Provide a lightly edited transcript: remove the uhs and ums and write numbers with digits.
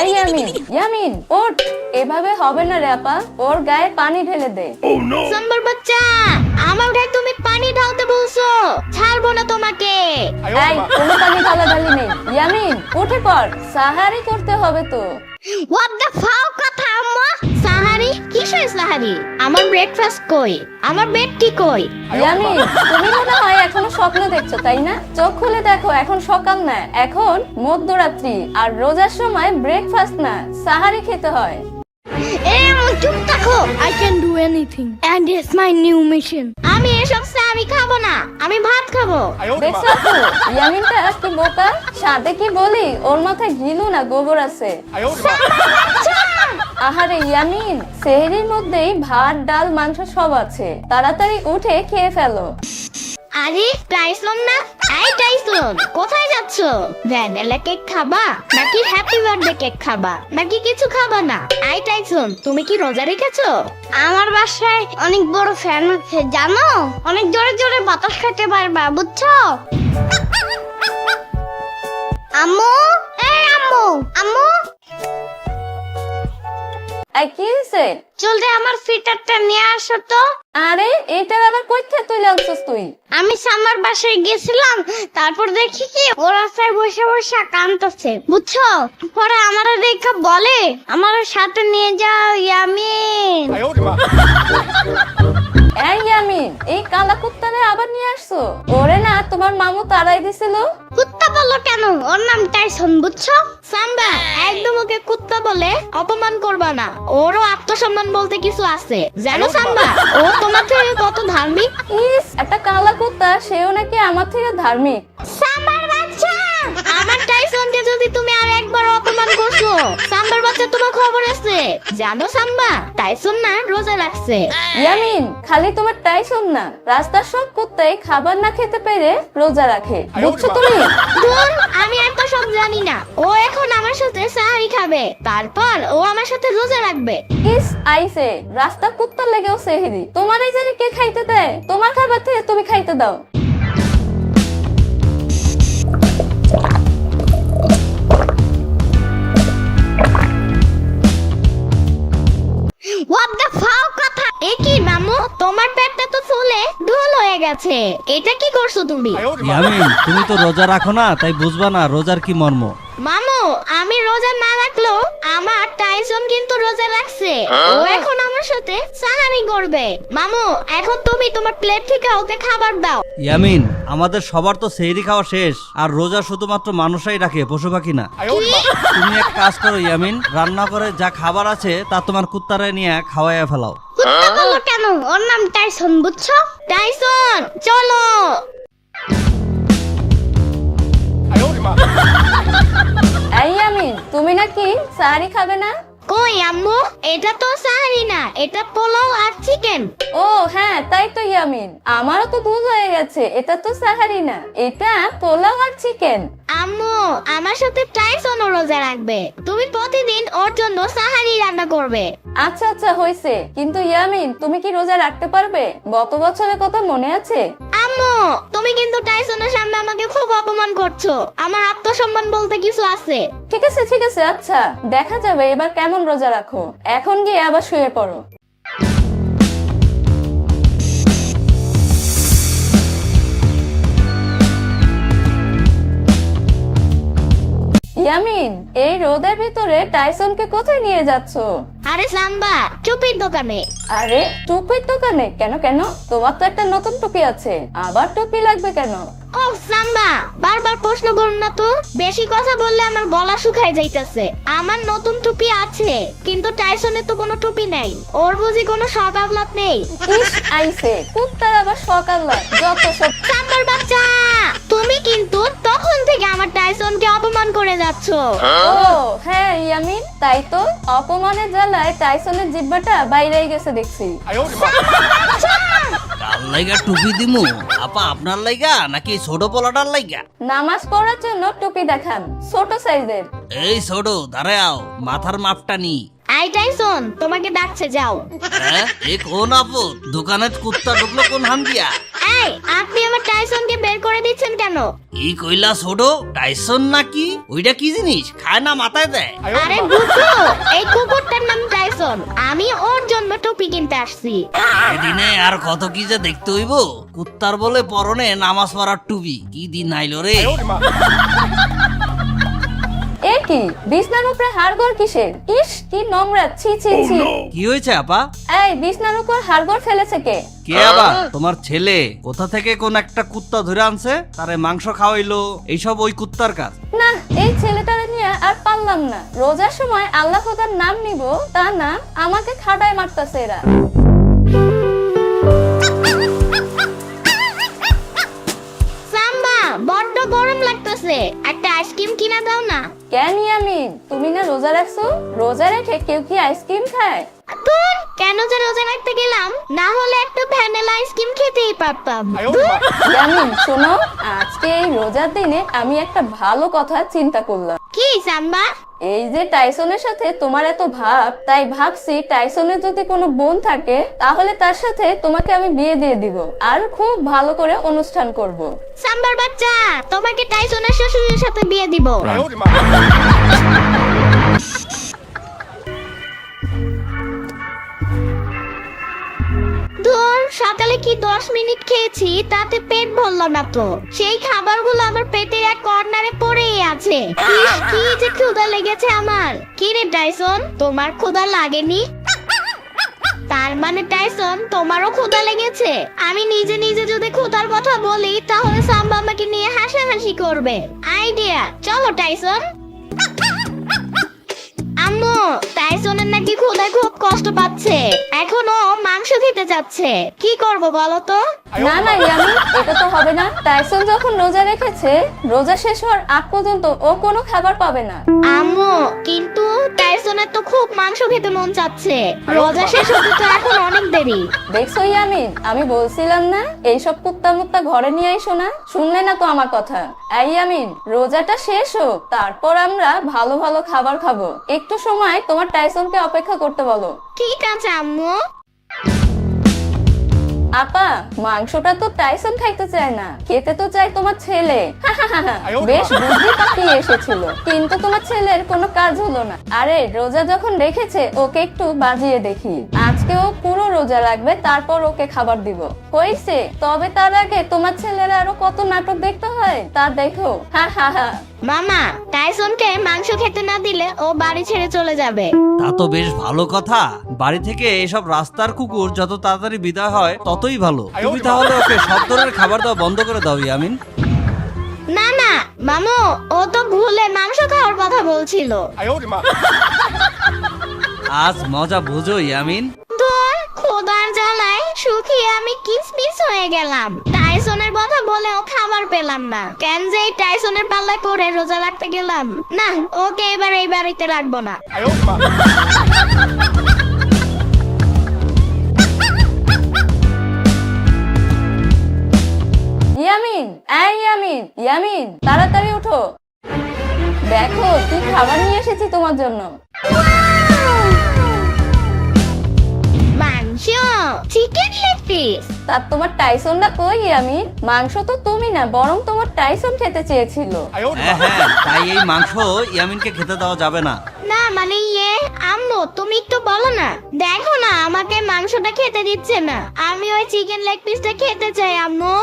এই ইয়ামিন, ইয়ামিন ওঠ, এভাবে হবে না রে আপা, ওর গায়ে পানি ঢেলে দে। সাম্বার বাচ্চা, আমার গায়ে তুমি পানি ঢালতে বলছো, ছাড়বো না তোমাকে। এই কোনো পানি ঢালাঢালি নেই, ইয়ামিন উঠে পড়, সাহারি করতে হবে তো। হোয়াট দ্য ফাও কথা আম্মা? সাহারি? কিসের সাহারি? আমার ব্রেকফাস্ট কই? আমার বেডটি কই? ইয়ামিন তুমি মনে হয় এখনো স্বপ্ন দেখছো তাই না? চোখ খুলে দেখো, এখন সকাল না, এখন মধ্যরাত্রি, আর রোজার সময় ব্রেকফাস্ট না, সাহারি খেতে হয়। চুপ থাকো। I can do anything and it's my new mission. আমি এসব আমি খাবো না, আমি ভাত খাবো। দেখছো তো ইয়ামিনটা কি বোকা, সাথে কি বলি ওর মাথায় ঘিলু না গোবর আছে। আহারে ইয়ামিন, সেহরির মধ্যেই ভাত ডাল মাংস সব আছে, তাড়াতাড়ি উঠে খেয়ে ফেলো। আরে টাইসন না? এই টাইসন, কোথায় যাচ্ছ? ভ্যানিলা কেক খাবা নাকি হ্যাপি বার্থডে কেক খাবা নাকি কিছু খাবা না? এই টাইসন, তুমি কি রোজা রেখেছো? আমার বাসায় অনেক বড় ফ্যান আছে জানো, অনেক জোরে জোরে বাতাস খেতে পারবা, বুঝছো? আম্মু, এই আম্মু, আম্মু এই কি হয়েছে? জলদি আমার ফিটারটা নিয়ে আসো তো। আরে এইটার আবার কইতে তুই আনছিস তুই? আমি সামার বাসায় গেছিলাম, তারপর দেখি কি ওর রাস্তায় বসে বসে কাঁদতেছে, বুঝছো? পরে আমারে দেখে বলে আমার সাথে নিয়ে যাও ইয়ামিন। এই ইয়ামিন, এই কালা কুত্তারে আবার নিয়ে আসছো? ওরে না তোমার মামু তাড়াই দিছিল। কুত্তা বলো কেন? ওর নাম টাইসন, বুঝছো? সাম্বা, একদম ওকে কুত্তা বলে অপমান করবা না, ওরও আত্মসম্মান বলতে কিছু আছে জানো সাম্বা? ও তোমার থেকে কত ধার্মিক। ইস, একটা কালা কুত্তা, সেও নাকি আমার থেকে ধার্মিক। সাম্বার বাচ্চা, আমার টাইসনকে যদি তুমি আর একবার অপমান করছো, সাম্বার বাচ্চা তোমার খবর আছে জানো সাম্বা? টাইসন না রোজা রাখছে। ইয়ামিন, খালি তোমার টাইসন না, রাস্তার সব কুত্তাই খাবার না খেতে পেরে রোজা রাখে, বুঝছো তুমি? ধুর, আমি এত সব জানি না। ও এখন আমার সাথে সাহারি খাবে, তারপর ও আমার সাথে রোজা রাখবে। ইস আইসে, রাস্তার কুত্তার লেগেও সেহেরি, তোমার এই জানি কে খাইতে দেয়? তোমার খাবার থেকে তুমি খাইতে দাও। হোয়াট দ্য ফাও কথা? এ কি মামু, তোমার পেটটা তো ফুলে ঢোল হয়ে গেছে, এটা কি করছো তুমি? ইয়ামিন, তুমি তো রোজা রাখো না, তাই বুঝবা না রোজার কি মর্ম। মামু, আমি রোজা না রাখলেও আমার টাইসন কিন্তু রোজা রাখছে, ও এখন আমার সাথে সাহারি করবে। মামু, এখন তুমি তোমার প্লেট থেকে ওকে খাবার দাও। ইয়ামিন, আমাদের সবার তো সেহরি খাওয়া শেষ, আর রোজা শুধুমাত্র মানুষই রাখে, পশু পাখি না। তুমি এক কাজ করো ইয়ামিন, রান্না করে যা খাবার আছে তা তোমার কুত্তারে নিয়ে খাওয়াইয়া ফেলাও। কুত্তা বলো কেন? ওর নাম টাইসন, বুঝছো? টাইসন চলো। এই ইয়ামিন, তুমি নাকি সাহারি খাবে না? কই আম্মু, এটা তো সাহারি না, এটা পোলাও আর চিকেন। ও হ্যাঁ, তাই তো ইয়ামিন, আমারও তো ভুল হয়ে গেছে, এটা তো সাহারি না, এটা পোলাও আর চিকেন। আম্মু, আমার সাথে টাইসনও রোজা রাখবে, তুমি প্রতিদিন ওর জন্য সাহারি রান্না করবে। আচ্ছা আচ্ছা হয়েছে, কিন্তু ইয়ামিন তুমি কি রোজা রাখতে পারবে? গত বছরের কথা মনে আছে? আম্মু, তুমি কিন্তু টাইসনের সামনে আমাকে খুব অপমান করছো, আমার আত্মসম্মান বলতে কিছু আছে। ঠিক আছে ঠিক আছে, আচ্ছা দেখা যাবে এবার কেমন রোজা রাখো, এখন গিয়ে আবার শুয়ে পড়ো। ইয়ামিন, এই রোদের ভিতরে টাইসনকে কোথায় নিয়ে যাচ্ছ? আরে সাম্বা, চুপির দোকানে। আরে টুপির দোকানে? কেন কেন? তোমার তো একটা নতুন টুপি আছে, আবার টুপি লাগবে কেন? ও সাম্বা, বারবার প্রশ্ন করুন না তো, বেশি কথা বললে আমার গলা শুকায় যাইতেছে। আমার নতুন টুপি আছে, কিন্তু টাইসনের তো কোনো টুপি নেই, ওর বুঝি কোনো শখ আহ্লাদ নেই? ইস আইসে, কুত্তার আবার সকাল যত সব। সাম্বার বাচ্চা, তুমি কিন্তু তখন থেকে আমার টাইসনকে অপমান করে যাচ্ছ। ও হ্যাঁ ইয়ামিন, তাই তো, অপমানের জ্বালায় টাইসনের জিহ্বাটা বাইরেই গেছে দেখছি। কার লাইগা টুপি দিমু আপা, আপনার লাইগা নাকি ছোট পোলাটার লাইগা? নামাজ পড়ার জন্য টুপি দেখান, ছোট সাইজের। এই ছোট দাঁড়াও, মাথার মাপটা নি। আই টাইসন তোমাকে ডাকছে, যাও। হ্যাঁ, এ কোন আপদ? দোকানে কুত্তা ঢুকলো কোন হান দিয়া? এই, আপনি আমার টাইসনকে বের করে দিচ্ছেন কেন? ই কইলা ছোট টাইসন নাকি? ওইটা কি জিনিস? খায় না মাথায় দেয়? আরে বুঝছো, এই কুকুরটার নাম টাইসন। আমি ওর জন্য টুপি কিনতে আসছি। এদিনে আর কত কি যে দেখতে হইব। কুত্তার বলে পরনে নামাজ পড়ার টুপি, কি দিন আইলো রে। এ কি বিছনার উপরে হাড়গোড় কিসের? ইস কি নোংরা, ছি ছি ছি। কি হয়েছে আপা? এই বিছনার উপর হাড়গোড় ফেলেছে কে? কে আবার? তোমার ছেলে। কোথা থেকে কোন একটা কুত্তা ধরে আনছে, তারে মাংস খাওয়াইলো, এইসব ওই কুত্তার কাজ। না, এই ছেলেটারে নিয়ে আর পারলাম না। রোজার সময় আল্লাহ খোদার নাম নিব, তা না আমাকে খাটায় মারতাছে এরা। সাম্বা, বড্ড গরম লাগতেছে, একটা আইসক্রিম কিনা দাও না। কেন ইয়ামিন, তুমি না রোজা রাখছো? রোজা রেখে কেউ কি আইসক্রিম খায়? তোর কেন যে রোজা রাখতে গেলাম, না হলে একটা ভ্যানিলা আইসক্রিম খেতেই পারতাম। ইয়ামিন শোনো, আজকে এই রোজার দিনে আমি একটা ভালো কথা চিন্তা করলাম। কি সাম্বা? এই যে টাইসনের সাথে তোমার এত ভাব, তাই ভাবছি টাইসনের যদি কোনো বোন থাকে তাহলে তার সাথে তোমাকে আমি বিয়ে দিয়ে দিব আর খুব ভালো করে অনুষ্ঠান করব। সাম্বার বাচ্চা, তোমাকে টাইসনের শ্বশুরের সাথে বিয়ে দিব। ধর, সকালে কি 10 মিনিট খেয়েছি, তাতে পেট ভরল না তো। সেই খাবারগুলো আমার পেটের এক কর্নারে পড়েই আছে। ইস, কি যে ক্ষুধা লেগেছে আমার। কি রে টাইসন, তোমার ক্ষুধা লাগেনি? তার মানে টাইসন, তোমারও ক্ষুধা লেগেছে। আমি নিজে নিজে যদি ক্ষুধার কথা বলি তাহলে সাম্বা আমাকে নিয়ে হাসাহাসি করবে। আইডিয়া, চলো টাইসন। আম্মু, টাইসনের নাকি ক্ষুধায় খুব কষ্ট পাচ্ছে, এখনো মাংস খেতে চাচ্ছে। কি করব বলো তো? না না ইয়ামিন, এটা তো হবে না। টাইসন যখন রোজা রেখেছে, রোজা শেষ হওয়ার আগ পর্যন্ত ও কোনো খাবার পাবে না। আম্মু, কিন্তু টাইসনের তো খুব মাংস খেতে মন চাচ্ছে। রোজা শেষ হতে তো এখন অনেক দেরি। দেখছো ইয়ামিন, আমি বলছিলাম না এইসব কুত্তা মুত্তা ঘরে নিয়ে আইসো না? শুনলে না তো আমার কথা। এই ইয়ামিন, রোজাটা শেষ হোক, তারপর আমরা ভালো ভালো খাবার খাবো। একটু সময় তোমার টাইসনকে অপেক্ষা করতে বলো। ঠিক আছে আম্মু। আপা, মাংসটা তো টাইসন খাইতে চায় না, খেতে তো চায় তোমার ছেলে। বেশ বুদ্ধি পাকিয়ে এসেছিল, কিন্তু তোমার ছেলের কোনো কাজ হলো না। আরে রোজা যখন রেখেছে, ওকে একটু বাজিয়ে দেখি। আজকে ও পুরো রোজা রাখবে, তারপর ওকে খাবার দিব। হয়েছে, তবে তার আগে তোমার ছেলের আরো কত নাটক দেখতে হয় তা দেখো। হা হা হা। মামা, টাইসনকে মাংস খেতে না দিলে ও বাড়ি ছেড়ে চলে যাবে। তা তো বেশ ভালো কথা। বাড়ি থেকে এসব রাস্তার কুকুর যত তাড়াতাড়ি বিদায় হয় ততই ভালো। তুমি তাহলে ওকে সব ধরনের খাবার দাও বন্ধ করে দাও ইয়ামিন। না না মামু, ও তো ভুলে মাংস খাওয়ার কথা বলছিল। আজ মজা বুঝো ইয়ামিন। তোর খোদার জ্বালায় শুকিয়ে আমি কিসমিস হয়ে গেলাম। টাইসনের কথা বলেও খাবার পেলাম না। কেন যে এই টাইসনের পাল্লায় পড়ে রোজা রাখতে গেলাম। না, ওকে এবার এই বাড়িতে রাখবো না। ইয়ামিন, এই ইয়ামিন, ইয়ামিন তাড়াতাড়ি উঠো। দেখো কি খাবার নিয়ে এসেছি তোমার জন্য। মাংস, চিকেন লেগ পিস। তার তোমার টাইসনটা কই ইয়ামিন? মাংস তো তুমি না, বরং তোমার টাইসন খেতে চেয়েছিল। হ্যাঁ হ্যাঁ, তাই এই মাংস ইয়ামিনকে খেতে দেওয়া যাবে না। না মানে আম্মু, তুমি একটু বলো না। দেখো না, আমাকে মাংসটা খেতে দিচ্ছে না। আমি ওই চিকেন লেগ পিসটা খেতে চাই আম্মু।